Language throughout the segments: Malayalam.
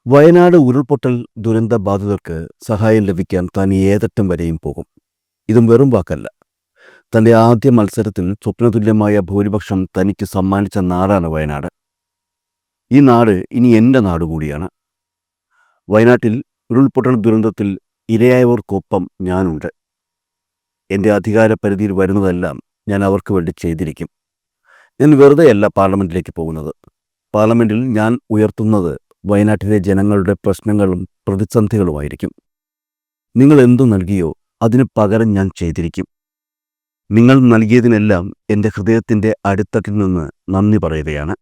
വയനാട് ഉരുൾപൊട്ടൽ ദുരന്തബാധിതർക്ക് സഹായം ലഭിക്കാൻ താൻ ഏതറ്റം വരെയും പോകും. ഇതും വെറും വാക്കല്ല. തന്റെ ആദ്യ മത്സരത്തിൽ സ്വപ്നതുല്യമായ ഭൂരിപക്ഷം തനിക്ക് സമ്മാനിച്ച നാടാണ് വയനാട്. ഈ നാട് ഇനി എൻ്റെ നാട് കൂടിയാണ്. വയനാട്ടിൽ ഉരുൾപൊട്ടൽ ദുരന്തത്തിൽ ഇരയായവർക്കൊപ്പം ഞാനുണ്ട്. എൻ്റെ അധികാര പരിധിയിൽ വരുന്നതെല്ലാം ഞാൻ അവർക്ക് വേണ്ടി ചെയ്തിരിക്കും. ഞാൻ വെറുതെയല്ല പാർലമെന്റിലേക്ക് പോകുന്നത്. പാർലമെന്റിൽ ഞാൻ ഉയർത്തുന്നത് വയനാട്ടിലെ ജനങ്ങളുടെ പ്രശ്നങ്ങളും പ്രതിസന്ധികളുമായിരിക്കും. നിങ്ങൾ എന്തു നൽകിയോ അതിന് പകരം ഞാൻ ചെയ്തിരിക്കും. നിങ്ങൾ നൽകിയതിനെല്ലാം എൻ്റെ ഹൃദയത്തിൻ്റെ അടിത്തട്ടിൽ നിന്ന് നന്ദി പറയുകയാണ്.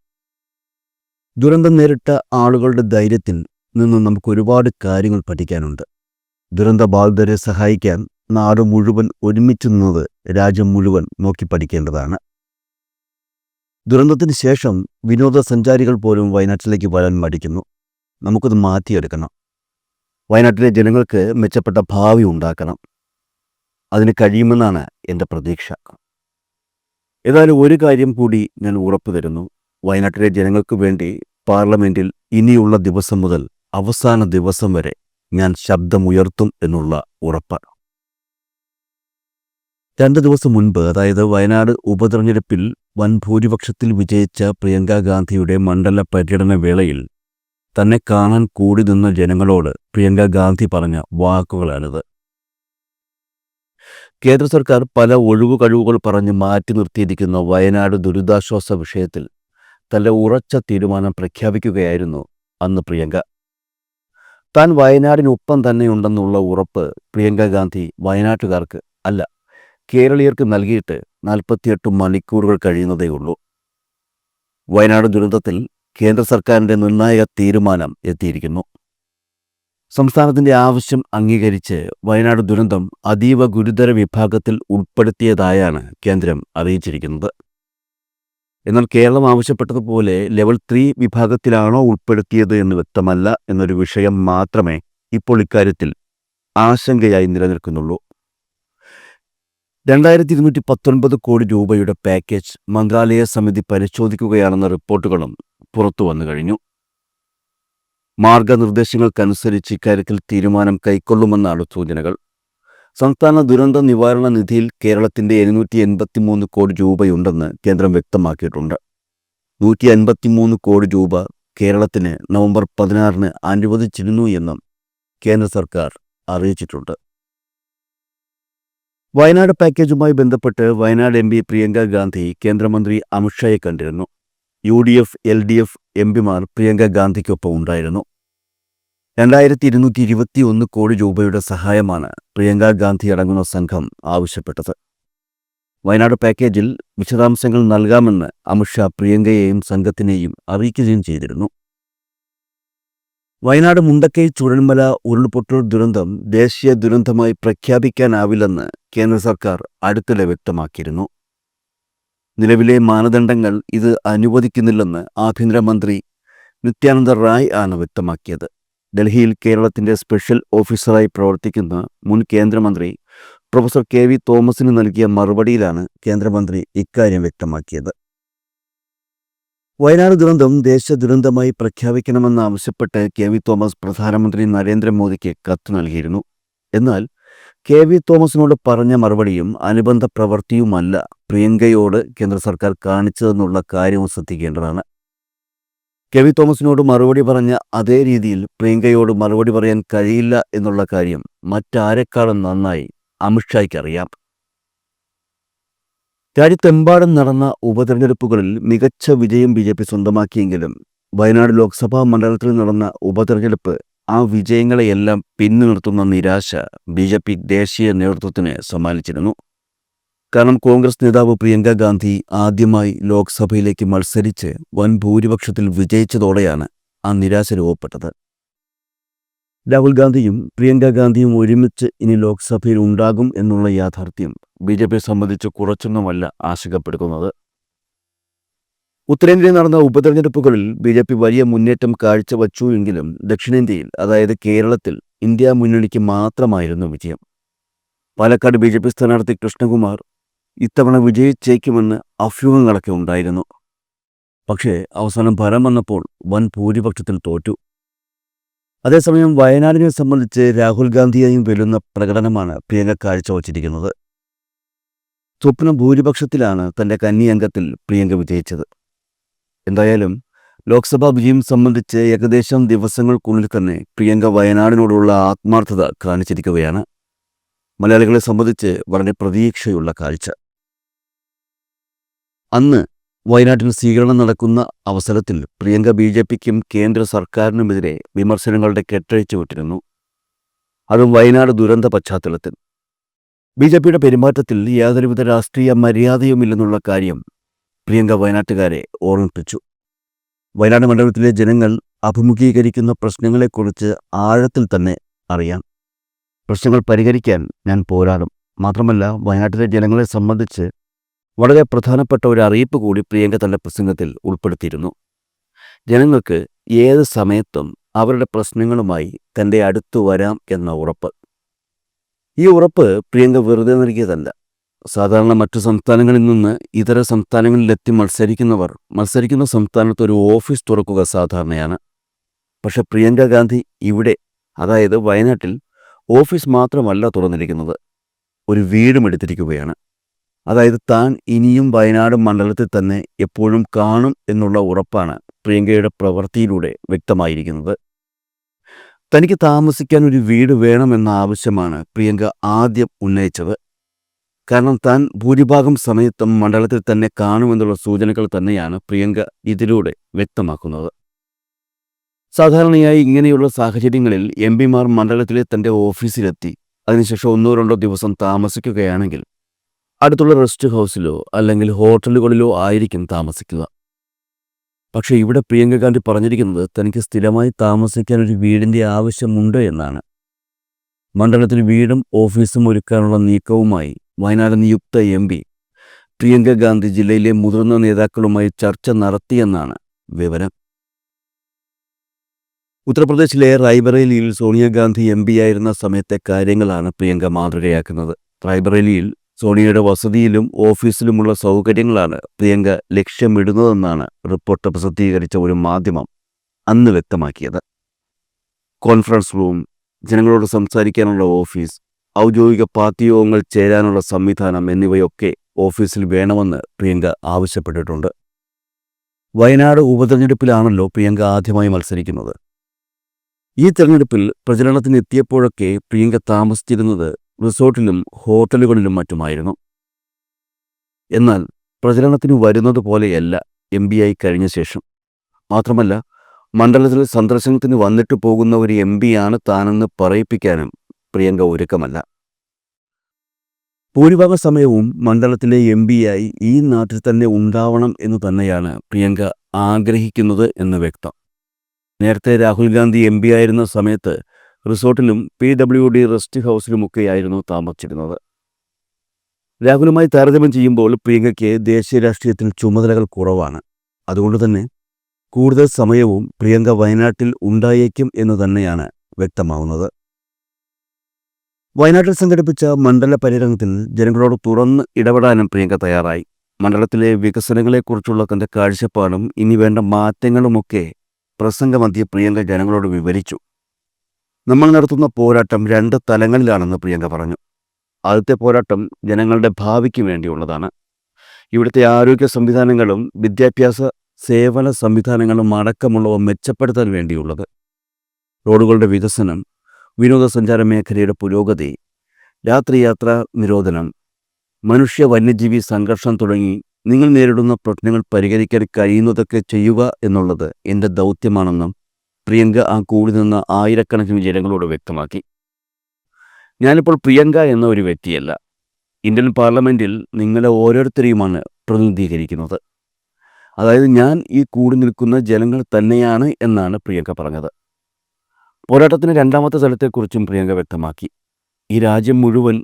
ദുരന്തം നേരിട്ട ആളുകളുടെ ധൈര്യത്തിൽ നിന്ന് നമുക്ക് ഒരുപാട് കാര്യങ്ങൾ പഠിക്കാനുണ്ട്. ദുരന്തബാധിതരെ സഹായിക്കാൻ നാട് മുഴുവൻ ഒരുമിച്ച് നിന്നത് രാജ്യം മുഴുവൻ നോക്കി പഠിക്കേണ്ടതാണ്. ദുരന്തത്തിന് ശേഷം വിനോദസഞ്ചാരികൾ പോലും വയനാട്ടിലേക്ക് വരാൻ മടിക്കുന്നു. നമുക്കത് മാറ്റിയെടുക്കണം. വയനാട്ടിലെ ജനങ്ങൾക്ക് മെച്ചപ്പെട്ട ഭാവി ഉണ്ടാക്കണം. അതിന് കഴിയുമെന്നാണ് എൻ്റെ പ്രതീക്ഷ. ഏതായാലും ഒരു കാര്യം കൂടി ഞാൻ ഉറപ്പു തരുന്നു. വയനാട്ടിലെ ജനങ്ങൾക്ക് വേണ്ടി പാർലമെന്റിൽ ഇനിയുള്ള ദിവസം മുതൽ അവസാന ദിവസം വരെ ഞാൻ ശബ്ദമുയർത്തും എന്നുള്ള ഉറപ്പ്. 2 ദിവസം മുൻപ്, അതായത് വയനാട് ഉപതെരഞ്ഞെടുപ്പിൽ വൻ ഭൂരിപക്ഷത്തിൽ വിജയിച്ച പ്രിയങ്ക ഗാന്ധിയുടെ മണ്ഡല പര്യടന വേളയിൽ തന്നെ കാണാൻ കൂടി നിന്ന ജനങ്ങളോട് പ്രിയങ്ക ഗാന്ധി പറഞ്ഞ വാക്കുകളാണിത്. കേന്ദ്ര സർക്കാർ പല ഒഴിവുകഴിവുകൾ പറഞ്ഞ് മാറ്റി നിർത്തിയിരിക്കുന്ന വയനാട് ദുരിതാശ്വാസ വിഷയത്തിൽ തന്റെ ഉറച്ച തീരുമാനം പ്രഖ്യാപിക്കുകയായിരുന്നു അന്ന് പ്രിയങ്ക. താൻ വയനാടിനൊപ്പം തന്നെയുണ്ടെന്നുള്ള ഉറപ്പ് പ്രിയങ്ക ഗാന്ധി വയനാട്ടുകാർക്ക് അല്ല, കേരളീയർക്ക് നൽകിയിട്ട് 48 മണിക്കൂറുകൾ കഴിയുന്നതേയുള്ളൂ. വയനാട് ദുരന്തത്തിൽ കേന്ദ്ര സർക്കാരിൻ്റെ നിർണായക തീരുമാനം എത്തിയിരിക്കുന്നു. സംസ്ഥാനത്തിൻ്റെ ആവശ്യം അംഗീകരിച്ച് വയനാട് ദുരന്തം അതീവ ഗുരുതര വിഭാഗത്തിൽ ഉൾപ്പെടുത്തിയതായാണ് കേന്ദ്രം അറിയിച്ചിരിക്കുന്നത്. എന്നാൽ കേരളം ആവശ്യപ്പെട്ടതുപോലെ ലെവൽ 3 വിഭാഗത്തിലാണോ ഉൾപ്പെടുത്തിയത് എന്ന് വ്യക്തമല്ല എന്നൊരു വിഷയം മാത്രമേ ഇപ്പോൾ ഇക്കാര്യത്തിൽ ആശങ്കയായി നിലനിൽക്കുന്നുള്ളൂ. 2219 കോടി രൂപയുടെ പാക്കേജ് മന്ത്രാലയ സമിതി പരിശോധിക്കുകയാണെന്ന റിപ്പോർട്ടുകളും പുറത്തു വന്നു കഴിഞ്ഞു. മാർഗനിർദ്ദേശങ്ങൾക്കനുസരിച്ച് ഇക്കാര്യത്തിൽ തീരുമാനം കൈക്കൊള്ളുമെന്നാണ് സൂചനകൾ. സംസ്ഥാന ദുരന്ത നിവാരണ നിധിയിൽ കേരളത്തിൻ്റെ 783 കോടി രൂപയുണ്ടെന്ന് കേന്ദ്രം വ്യക്തമാക്കിയിട്ടുണ്ട്. 153 കോടി രൂപ കേരളത്തിന് നവംബർ 16 അനുവദിച്ചിരുന്നു എന്നും കേന്ദ്ര സർക്കാർ അറിയിച്ചിട്ടുണ്ട്. വയനാട് പാക്കേജുമായി ബന്ധപ്പെട്ട് വയനാട് MP പ്രിയങ്ക ഗാന്ധി കേന്ദ്രമന്ത്രി അമിത്ഷായെ കണ്ടിരുന്നു. UDF LDF MPമാർ പ്രിയങ്ക ഗാന്ധിക്കൊപ്പം ഉണ്ടായിരുന്നു. 2221 കോടി രൂപയുടെ സഹായമാണ് പ്രിയങ്ക ഗാന്ധി അടങ്ങുന്ന സംഘം ആവശ്യപ്പെട്ടത്. വയനാട് പാക്കേജിൽ വിശദാംശങ്ങൾ നൽകാമെന്ന് അമിത്ഷാ പ്രിയങ്കയെയും സംഘത്തിനെയും അറിയിക്കുകയും ചെയ്തിരുന്നു. വയനാട് മുണ്ടക്കൈ ചുഴൽമല ഉരുൾപൊട്ടൽ ദുരന്തം ദേശീയ ദുരന്തമായി പ്രഖ്യാപിക്കാനാവില്ലെന്ന് കേന്ദ്ര സർക്കാർ അടുത്തിടെ വ്യക്തമാക്കിയിരുന്നു. നിലവിലെ മാനദണ്ഡങ്ങൾ ഇത് അനുവദിക്കുന്നില്ലെന്ന് ആഭ്യന്തരമന്ത്രി നിത്യാനന്ദ റായ് ആണ് വ്യക്തമാക്കിയത്. ഡൽഹിയിൽ കേരളത്തിൻ്റെ സ്പെഷ്യൽ ഓഫീസറായി പ്രവർത്തിക്കുന്ന മുൻ കേന്ദ്രമന്ത്രി പ്രൊഫസർ KV തോമസിന് നൽകിയ മറുപടിയിലാണ് കേന്ദ്രമന്ത്രി ഇക്കാര്യം വ്യക്തമാക്കിയത്. വയനാട് ദുരന്തം ദേശീയ ദുരന്തമായി പ്രഖ്യാപിക്കണമെന്നാവശ്യപ്പെട്ട് KV തോമസ് പ്രധാനമന്ത്രി നരേന്ദ്രമോദിക്ക് കത്ത് നൽകിയിരുന്നു. എന്നാൽ KV തോമസിനോട് പറഞ്ഞ മറുപടിയും അനുബന്ധ പ്രവൃത്തിയുമല്ല പ്രിയങ്കയോട് കേന്ദ്ര സർക്കാർ കാണിച്ചതെന്നുള്ള കാര്യവും ശ്രദ്ധിക്കേണ്ടതാണ്. KV തോമസിനോട് മറുപടി പറഞ്ഞ അതേ രീതിയിൽ പ്രിയങ്കയോട് മറുപടി പറയാൻ കഴിയില്ല എന്നുള്ള കാര്യം മറ്റാരെക്കാളും നന്നായി അമിത്ഷായ്ക്കറിയാം. രാജ്യത്തെമ്പാടും നടന്ന ഉപതെരഞ്ഞെടുപ്പുകളിൽ മികച്ച വിജയം BJP സ്വന്തമാക്കിയെങ്കിലും വയനാട് ലോക്സഭാ മണ്ഡലത്തിൽ നടന്ന ഉപതെരഞ്ഞെടുപ്പ് ആ വിജയങ്ങളെയെല്ലാം പിന്നി നിർത്തുന്ന നിരാശ BJP ദേശീയ നേതൃത്വത്തിന് സമ്മാനിച്ചിരുന്നു. കാരണം കോൺഗ്രസ് നേതാവ് പ്രിയങ്ക ഗാന്ധി ആദ്യമായി ലോക്സഭയിലേക്ക് മത്സരിച്ച് വൻ ഭൂരിപക്ഷത്തിൽ വിജയിച്ചതോടെയാണ് ആ നിരാശ രൂപപ്പെട്ടത്. രാഹുൽ ഗാന്ധിയും പ്രിയങ്ക ഗാന്ധിയും ഒരുമിച്ച് ഇനി ലോക്സഭയിൽ ഉണ്ടാകും എന്നുള്ള യാഥാർത്ഥ്യം BJP സംബന്ധിച്ച് കുറച്ചൊന്നുമല്ല ആശങ്കപ്പെടുത്തുന്നത്. ഉത്തരേന്ത്യയിൽ നടന്ന ഉപതെരഞ്ഞെടുപ്പുകളിൽ BJP വലിയ മുന്നേറ്റം കാഴ്ചവച്ചു എങ്കിലും ദക്ഷിണേന്ത്യയിൽ, അതായത് കേരളത്തിൽ, ഇന്ത്യ മുന്നണിക്ക് മാത്രമായിരുന്നു വിജയം. പാലക്കാട് BJP സ്ഥാനാർത്ഥി കൃഷ്ണകുമാർ ഇത്തവണ വിജയിച്ചേക്കുമെന്ന് അഭ്യൂഹങ്ങളൊക്കെ ഉണ്ടായിരുന്നു. പക്ഷേ അവസാനം ഫലം വന്നപ്പോൾ വൻ ഭൂരിപക്ഷത്തിൽ തോറ്റു. അതേസമയം വയനാടിനെ സംബന്ധിച്ച് രാഹുൽ ഗാന്ധിയെയും വെല്ലുന്ന പ്രകടനമാണ് പ്രിയങ്ക കാഴ്ചവച്ചിരിക്കുന്നത്. സ്വപ്ന ഭൂരിപക്ഷത്തിലാണ് തന്റെ കന്നി അംഗത്തിൽ പ്രിയങ്ക വിജയിച്ചത്. എന്തായാലും ലോക്സഭാ വിജയം സംബന്ധിച്ച് ഏകദേശം ദിവസങ്ങൾക്കുള്ളിൽ തന്നെ പ്രിയങ്ക വയനാടിനോടുള്ള ആത്മാർത്ഥത കാണിച്ചിരിക്കുകയാണ്. മലയാളികളെ സംബന്ധിച്ച് വളരെ പ്രതീക്ഷയുള്ള കാഴ്ച. അന്ന് വയനാട്ടിൽ സ്വീകരണം നടക്കുന്ന അവസരത്തിൽ പ്രിയങ്ക BJPക്കും കേന്ദ്ര സർക്കാരിനുമെതിരെ വിമർശനങ്ങളുടെ കെട്ടഴിച്ചു വിട്ടിരുന്നു. അതും വയനാട് ദുരന്ത പശ്ചാത്തലത്തിൽ. BJPയുടെ പെരുമാറ്റത്തിൽ യാതൊരുവിധ രാഷ്ട്രീയ മര്യാദയുമില്ലെന്നുള്ള കാര്യം പ്രിയങ്ക വയനാട്ടുകാരെ ഓർമ്മിപ്പിച്ചു. വയനാട് മണ്ഡലത്തിലെ ജനങ്ങൾ അഭിമുഖീകരിക്കുന്ന പ്രശ്നങ്ങളെക്കുറിച്ച് ആഴത്തിൽ തന്നെ അറിയാം. പ്രശ്നങ്ങൾ പരിഹരിക്കാൻ ഞാൻ പോരാടും. മാത്രമല്ല, വയനാട്ടിലെ ജനങ്ങളെ സംബന്ധിച്ച് വളരെ പ്രധാനപ്പെട്ട ഒരു അറിയിപ്പ് കൂടി പ്രിയങ്ക തന്റെ പ്രസംഗത്തിൽ ഉൾപ്പെടുത്തിയിരുന്നു. ജനങ്ങൾക്ക് ഏത് സമയത്തും അവരുടെ പ്രശ്നങ്ങളുമായി തൻ്റെ അടുത്തു വരാം എന്ന ഉറപ്പ്. ഈ ഉറപ്പ് പ്രിയങ്ക വെറുതെ നൽകിയതല്ല. സാധാരണ മറ്റു സംസ്ഥാനങ്ങളിൽ നിന്ന് ഇതര സംസ്ഥാനങ്ങളിലെത്തി മത്സരിക്കുന്ന സംസ്ഥാനത്ത് ഒരു ഓഫീസ് തുറക്കുക സാധാരണയാണ്. പക്ഷെ പ്രിയങ്ക ഗാന്ധി ഇവിടെ, അതായത് വയനാട്ടിൽ, ഓഫീസ് മാത്രമല്ല തുറന്നിരിക്കുന്നത്, ഒരു വീടും എടുത്തിരിക്കുകയാണ്. അതായത് താൻ ഇനിയും വയനാട് മണ്ഡലത്തിൽ തന്നെ എപ്പോഴും കാണും എന്നുള്ള ഉറപ്പാണ് പ്രിയങ്കയുടെ പ്രവൃത്തിയിലൂടെ വ്യക്തമായിരിക്കുന്നത്. തനിക്ക് താമസിക്കാൻ ഒരു വീട് വേണമെന്ന ആവശ്യമാണ് പ്രിയങ്ക ആദ്യം ഉന്നയിച്ചത്. കാരണം താൻ ഭൂരിഭാഗം സമയത്തും മണ്ഡലത്തിൽ തന്നെ കാണുമെന്നുള്ള സൂചനകൾ തന്നെയാണ് പ്രിയങ്ക ഇതിലൂടെ വ്യക്തമാക്കുന്നത്. സാധാരണയായി ഇങ്ങനെയുള്ള സാഹചര്യങ്ങളിൽ MPമാർ മണ്ഡലത്തിലെ തൻ്റെ ഓഫീസിലെത്തി അതിനുശേഷം 1-2 ദിവസം താമസിക്കുകയാണെങ്കിൽ അടുത്തുള്ള റെസ്റ്റ് ഹൗസിലോ അല്ലെങ്കിൽ ഹോട്ടലുകളിലോ ആയിരിക്കും താമസിക്കുക. പക്ഷേ ഇവിടെ പ്രിയങ്ക ഗാന്ധി പറഞ്ഞിരിക്കുന്നത് തനിക്ക് സ്ഥിരമായി താമസിക്കാൻ ഒരു വീടിൻ്റെ ആവശ്യമുണ്ട് എന്നാണ്. മണ്ഡലത്തിൽ വീടും ഓഫീസും ഒരുക്കാനുള്ള നീക്കവുമായി വയനാട് നിയുക്ത MP പ്രിയങ്ക ഗാന്ധി ജില്ലയിലെ മുതിർന്ന നേതാക്കളുമായി ചർച്ച നടത്തിയെന്നാണ് വിവരം. ഉത്തർപ്രദേശിലെ റായ്ബറേലിയിൽ സോണിയാഗാന്ധി MP സമയത്തെ കാര്യങ്ങളാണ് പ്രിയങ്ക മാതൃകയാക്കുന്നത്. റായ്ബറേലിയിൽ സോണിയയുടെ വസതിയിലും ഓഫീസിലുമുള്ള സൗകര്യങ്ങളാണ് പ്രിയങ്ക ലക്ഷ്യമിടുന്നതെന്നാണ് റിപ്പോർട്ട് പ്രസിദ്ധീകരിച്ച ഒരു മാധ്യമം അന്ന് വ്യക്തമാക്കിയത്. കോൺഫറൻസ് റൂം, ജനങ്ങളോട് സംസാരിക്കാനുള്ള ഓഫീസ്, ഔദ്യോഗിക പാർട്ടി യോഗങ്ങൾ ചേരാനുള്ള സംവിധാനം എന്നിവയൊക്കെ ഓഫീസിൽ വേണമെന്ന് പ്രിയങ്ക ആവശ്യപ്പെട്ടിട്ടുണ്ട്. വയനാട് ഉപതെരഞ്ഞെടുപ്പിലാണല്ലോ പ്രിയങ്ക ആദ്യമായി മത്സരിക്കുന്നത്. ഈ തെരഞ്ഞെടുപ്പിൽ പ്രചരണത്തിന് എത്തിയപ്പോഴൊക്കെ പ്രിയങ്ക താമസിച്ചിരുന്നത് റിസോർട്ടിലും ഹോട്ടലുകളിലും മറ്റുമായിരുന്നു. എന്നാൽ പ്രചരണത്തിന് വരുന്നത് പോലെയല്ല MP കഴിഞ്ഞ ശേഷം. മാത്രമല്ല, മണ്ഡലത്തിൽ സന്ദർശനത്തിന് വന്നിട്ട് പോകുന്ന ഒരു MP താനെന്ന് പറയിപ്പിക്കാനും പ്രിയങ്ക ഒരുക്കമല്ല. ഭൂരിഭാഗ സമയവും മണ്ഡലത്തിലെ MP ഈ നാട്ടിൽ തന്നെ ഉണ്ടാവണം എന്ന് തന്നെയാണ് പ്രിയങ്ക ആഗ്രഹിക്കുന്നത് എന്ന് വ്യക്തം. നേരത്തെ രാഹുൽ ഗാന്ധി MP സമയത്ത് റിസോർട്ടിലും PWD റെസ്റ്റ് ഹൗസിലുമൊക്കെയായിരുന്നു താമസിച്ചിരുന്നത്. രാഹുലുമായി താരതമ്യം ചെയ്യുമ്പോൾ പ്രിയങ്കയ്ക്ക് ദേശീയ രാഷ്ട്രീയത്തിൽ ചുമതലകൾ കുറവാണ്. അതുകൊണ്ട് തന്നെ കൂടുതൽ സമയവും പ്രിയങ്ക വയനാട്ടിൽ ഉണ്ടായേക്കും എന്ന് തന്നെയാണ് വ്യക്തമാവുന്നത്. വയനാട്ടിൽ സംഘടിപ്പിച്ച മണ്ഡല പര്യടനത്തിൽ ജനങ്ങളോട് തുറന്ന് ഇടപെടാനും പ്രിയങ്ക തയ്യാറായി. മണ്ഡലത്തിലെ വികസനങ്ങളെക്കുറിച്ചുള്ള തൻ്റെ കാഴ്ചപ്പാടും ഇനി വേണ്ട മാറ്റങ്ങളുമൊക്കെ പ്രസംഗമധ്യേ പ്രിയങ്ക ജനങ്ങളോട് വിവരിച്ചു. നമ്മൾ നടത്തുന്ന പോരാട്ടം 2 തലങ്ങളിലാണെന്ന് പ്രിയങ്ക പറഞ്ഞു. ആദ്യത്തെ പോരാട്ടം ജനങ്ങളുടെ ഭാവിക്ക് വേണ്ടിയുള്ളതാണ്. ഇവിടുത്തെ ആരോഗ്യ സംവിധാനങ്ങളും വിദ്യാഭ്യാസ സേവന സംവിധാനങ്ങളും അടക്കമുള്ളവ മെച്ചപ്പെടുത്താൻ വേണ്ടിയുള്ളത്. റോഡുകളുടെ വികസനം, വിനോദസഞ്ചാര മേഖലയുടെ പുരോഗതി, രാത്രിയാത്രാ നിരോധനം, മനുഷ്യ വന്യജീവി സംഘർഷം തുടങ്ങി നിങ്ങൾ നേരിടുന്ന പ്രശ്നങ്ങൾ പരിഹരിക്കാൻ കഴിയുന്നതൊക്കെ ചെയ്യുക എന്നുള്ളത് എൻ്റെ ദൗത്യമാണെന്നും പ്രിയങ്ക കൂടി നിന്ന ആയിരക്കണക്കിന് ജനങ്ങളോട് വ്യക്തമാക്കി. ഞാനിപ്പോൾ പ്രിയങ്ക എന്ന ഒരു വ്യക്തിയല്ല, ഇന്ത്യൻ പാർലമെൻറ്റിൽ നിങ്ങളെ ഓരോരുത്തരെയുമാണ് പ്രതിനിധീകരിക്കുന്നത്. അതായത് ഞാൻ ഈ കൂടി നിൽക്കുന്ന ജനങ്ങൾ തന്നെയാണ് എന്നാണ് പ്രിയങ്ക പറഞ്ഞത്. പോരാട്ടത്തിന് 2ാമത്തെ തലത്തെക്കുറിച്ചും പ്രിയങ്ക വ്യക്തമാക്കി. ഈ രാജ്യം മുഴുവൻ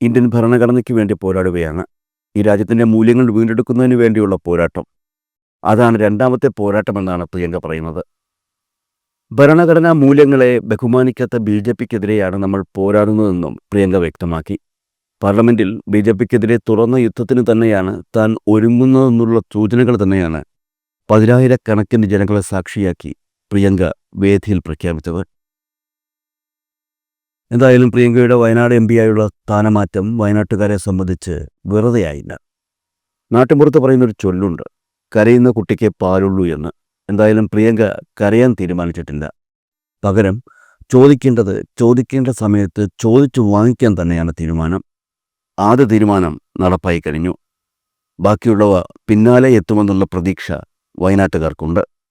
ഇന്ത്യൻ ഭരണഘടനയ്ക്ക് വേണ്ടി പോരാടുകയാണ്. ഈ രാജ്യത്തിൻ്റെ മൂല്യങ്ങൾ വീണ്ടെടുക്കുന്നതിന് വേണ്ടിയുള്ള പോരാട്ടം, അതാണ് 2ാമത്തെ പോരാട്ടമെന്നാണ് പ്രിയങ്ക പറയുന്നത്. ഭരണഘടനാ മൂല്യങ്ങളെ ബഹുമാനിക്കാത്ത BJPക്കെതിരെയാണ് നമ്മൾ പോരാടുന്നതെന്നും പ്രിയങ്ക വ്യക്തമാക്കി. പാർലമെൻറ്റിൽ BJPക്കെതിരെ തുറന്ന യുദ്ധത്തിന് തന്നെയാണ് താൻ ഒരുങ്ങുന്നതെന്നുള്ള സൂചനകൾ തന്നെയാണ് 10,000 കണക്കിന് ജനങ്ങളെ സാക്ഷിയാക്കി പ്രിയങ്ക വേദിയിൽ പ്രഖ്യാപിച്ചത്. എന്തായാലും പ്രിയങ്കയുടെ വയനാട് എം പിയായുള്ള സ്ഥാനമാറ്റം വയനാട്ടുകാരെ സംബന്ധിച്ച് വെറുതെയായില്ല. നാട്ടിൻപുറത്ത് പറയുന്നൊരു ചൊല്ലുണ്ട്, കരയുന്ന കുട്ടിക്ക് പാലുള്ളൂ എന്ന്. എന്തായാലും പ്രിയങ്ക കരയാൻ തീരുമാനിച്ചിട്ടില്ല. പകരം ചോദിക്കേണ്ട സമയത്ത് ചോദിച്ചു വാങ്ങിക്കാൻ തന്നെയാണ് തീരുമാനം. ആദ്യ തീരുമാനം നടപ്പായി കഴിഞ്ഞു. ബാക്കിയുള്ളവ പിന്നാലെ എത്തുമെന്നുള്ള പ്രതീക്ഷ വയനാട്ടുകാർക്കുണ്ട്.